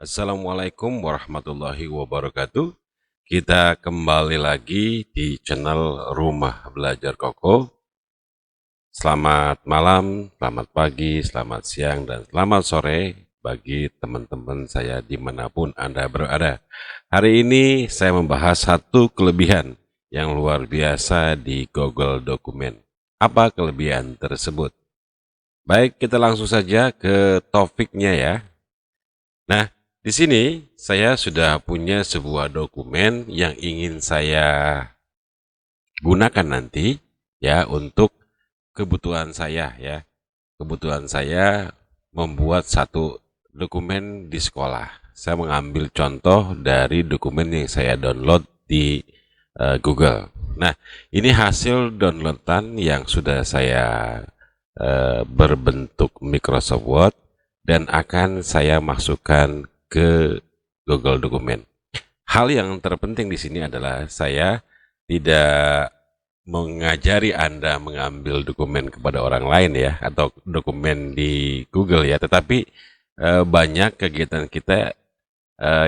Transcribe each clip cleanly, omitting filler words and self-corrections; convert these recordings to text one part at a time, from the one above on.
Assalamualaikum warahmatullahi wabarakatuh. Kita kembali lagi di channel Rumah Belajar Koko. Selamat malam, selamat pagi, selamat siang, dan selamat sore bagi teman-teman saya dimanapun Anda berada. Hari ini saya membahas satu kelebihan yang luar biasa di Google Dokumen. Apa kelebihan tersebut? Baik, kita langsung saja ke topiknya ya. Nah, di sini saya sudah punya sebuah dokumen yang ingin saya gunakan nanti ya untuk kebutuhan saya ya. Kebutuhan saya membuat satu dokumen di sekolah. Saya mengambil contoh dari dokumen yang saya download di Google. Nah, ini hasil downloadan yang sudah saya berbentuk Microsoft Word dan akan saya masukkan ke Google Dokumen. Hal yang terpenting di sini adalah saya tidak mengajari Anda mengambil dokumen kepada orang lain ya, atau dokumen di Google ya, tetapi banyak kegiatan kita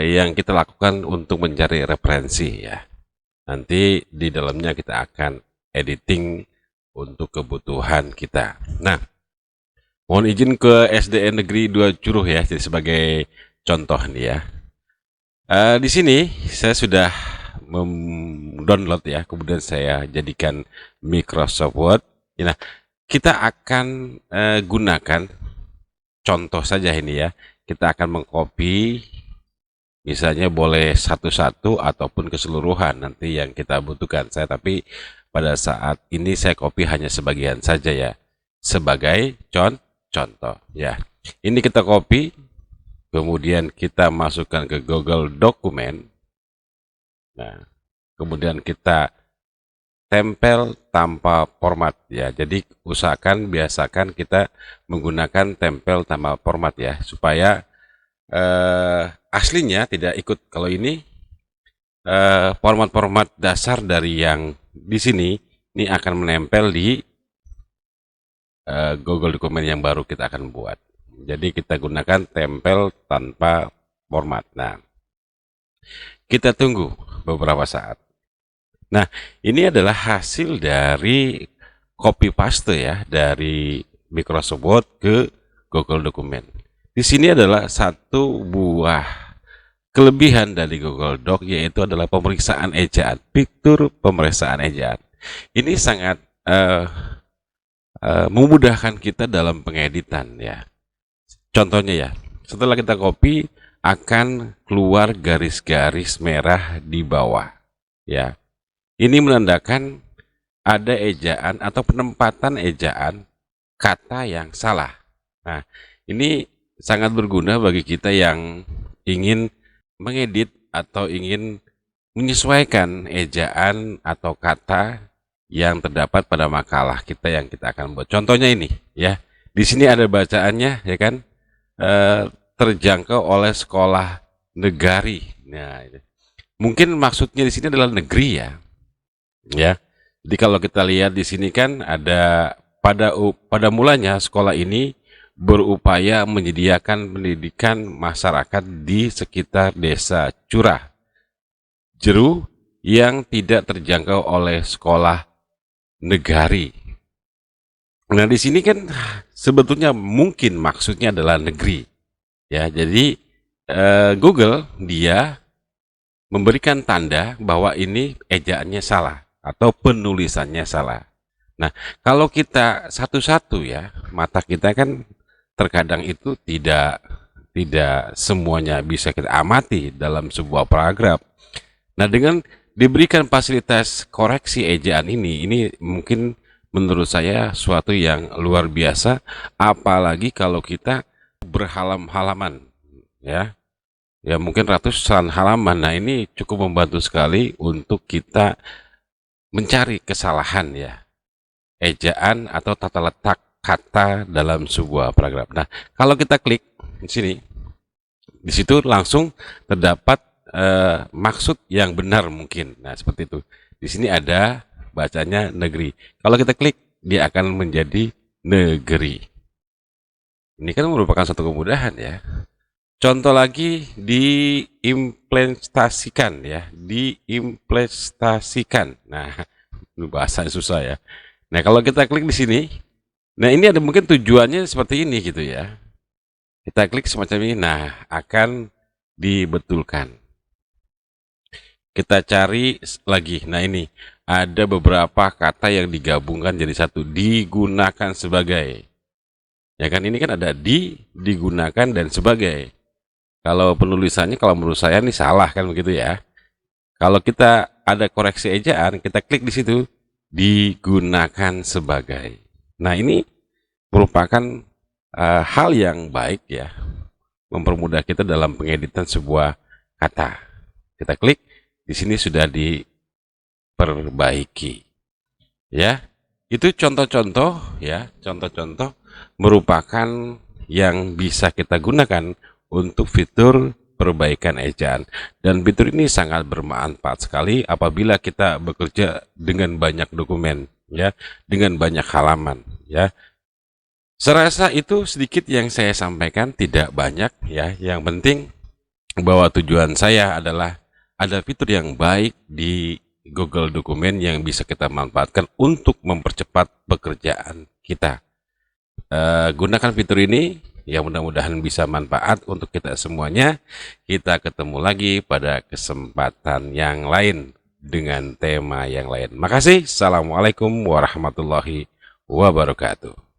yang kita lakukan untuk mencari referensi ya. Nanti di dalamnya kita akan editing untuk kebutuhan kita. Nah, mohon izin ke SDN Negeri 2 Curuh ya, jadi sebagai contoh nih ya. Di sini saya sudah download ya, kemudian saya jadikan Microsoft Word. Nah, kita akan gunakan contoh saja ini ya. Kita akan mengcopy, misalnya boleh satu-satu ataupun keseluruhan nanti yang kita butuhkan. Tapi pada saat ini saya copy hanya sebagian saja ya, sebagai contoh ya. Ini kita copy, kemudian kita masukkan ke Google Dokumen. Nah, kemudian kita tempel tanpa format ya. Jadi biasakan kita menggunakan tempel tanpa format ya, supaya aslinya tidak ikut. Kalau ini format-format dasar dari yang di sini ini akan menempel di Google Dokumen yang baru kita akan buat. Jadi kita gunakan tempel tanpa format. Nah, kita tunggu beberapa saat. Nah, ini adalah hasil dari copy paste ya, dari Microsoft Word ke Google Dokumen. Di sini adalah satu buah kelebihan dari Google Doc, yaitu adalah pemeriksaan ejaan, fitur pemeriksaan ejaan. Ini sangat memudahkan kita dalam pengeditan ya. Contohnya ya, setelah kita copy akan keluar garis-garis merah di bawah ya. Ini menandakan ada ejaan atau penempatan ejaan kata yang salah. Nah, ini sangat berguna bagi kita yang ingin mengedit atau ingin menyesuaikan ejaan atau kata yang terdapat pada makalah kita yang kita akan buat. Contohnya ini ya. Di sini ada bacaannya ya kan? Terjangkau oleh sekolah negari. Nah, mungkin maksudnya di sini adalah negeri ya. Ya, jadi kalau kita lihat di sini kan ada pada mulanya sekolah ini berupaya menyediakan pendidikan masyarakat di sekitar desa Curah Jeru yang tidak terjangkau oleh sekolah negari. Nah, di sini kan sebetulnya mungkin maksudnya adalah negeri. Ya, jadi Google dia memberikan tanda bahwa ini ejaannya salah atau penulisannya salah. Nah, kalau kita satu-satu ya, mata kita kan terkadang itu tidak semuanya bisa kita amati dalam sebuah paragraf. Nah, dengan diberikan fasilitas koreksi ejaan ini mungkin menurut saya suatu yang luar biasa, apalagi kalau kita berhalam-halaman ya. Ya mungkin ratusan halaman. Nah, ini cukup membantu sekali untuk kita mencari kesalahan ya, ejaan atau tata letak kata dalam sebuah paragraf. Nah, kalau kita klik di sini, di situ langsung terdapat maksud yang benar mungkin. Nah, seperti itu. Di sini ada bacanya negeri. Kalau kita klik, dia akan menjadi negeri. Ini kan merupakan satu kemudahan ya. Contoh lagi diimplementasikan ya, diimplementasikan. Nah, ini bahasa susah ya. Nah, kalau kita klik di sini, nah ini ada mungkin tujuannya seperti ini gitu ya. Kita klik semacam ini, nah akan dibetulkan. Kita cari lagi, nah ini ada beberapa kata yang digabungkan jadi satu, digunakan sebagai. Ya kan, ini kan ada digunakan, dan sebagai. Kalau penulisannya, kalau menurut saya ini salah kan begitu ya. Kalau kita ada koreksi ejaan, kita klik di situ, digunakan sebagai. Nah ini merupakan hal yang baik ya, mempermudah kita dalam pengeditan sebuah kata. Kita klik, di sini sudah diperbaiki. Ya, itu contoh-contoh ya, contoh-contoh merupakan yang bisa kita gunakan untuk fitur perbaikan ejaan. Dan fitur ini sangat bermanfaat sekali apabila kita bekerja dengan banyak dokumen ya, dengan banyak halaman ya. Serasa itu sedikit yang saya sampaikan, tidak banyak ya. Yang penting bahwa tujuan saya adalah ada fitur yang baik di Google Dokumen yang bisa kita manfaatkan untuk mempercepat pekerjaan kita. Gunakan fitur ini, ya mudah-mudahan bisa manfaat untuk kita semuanya. Kita ketemu lagi pada kesempatan yang lain dengan tema yang lain. Makasih. Assalamualaikum warahmatullahi wabarakatuh.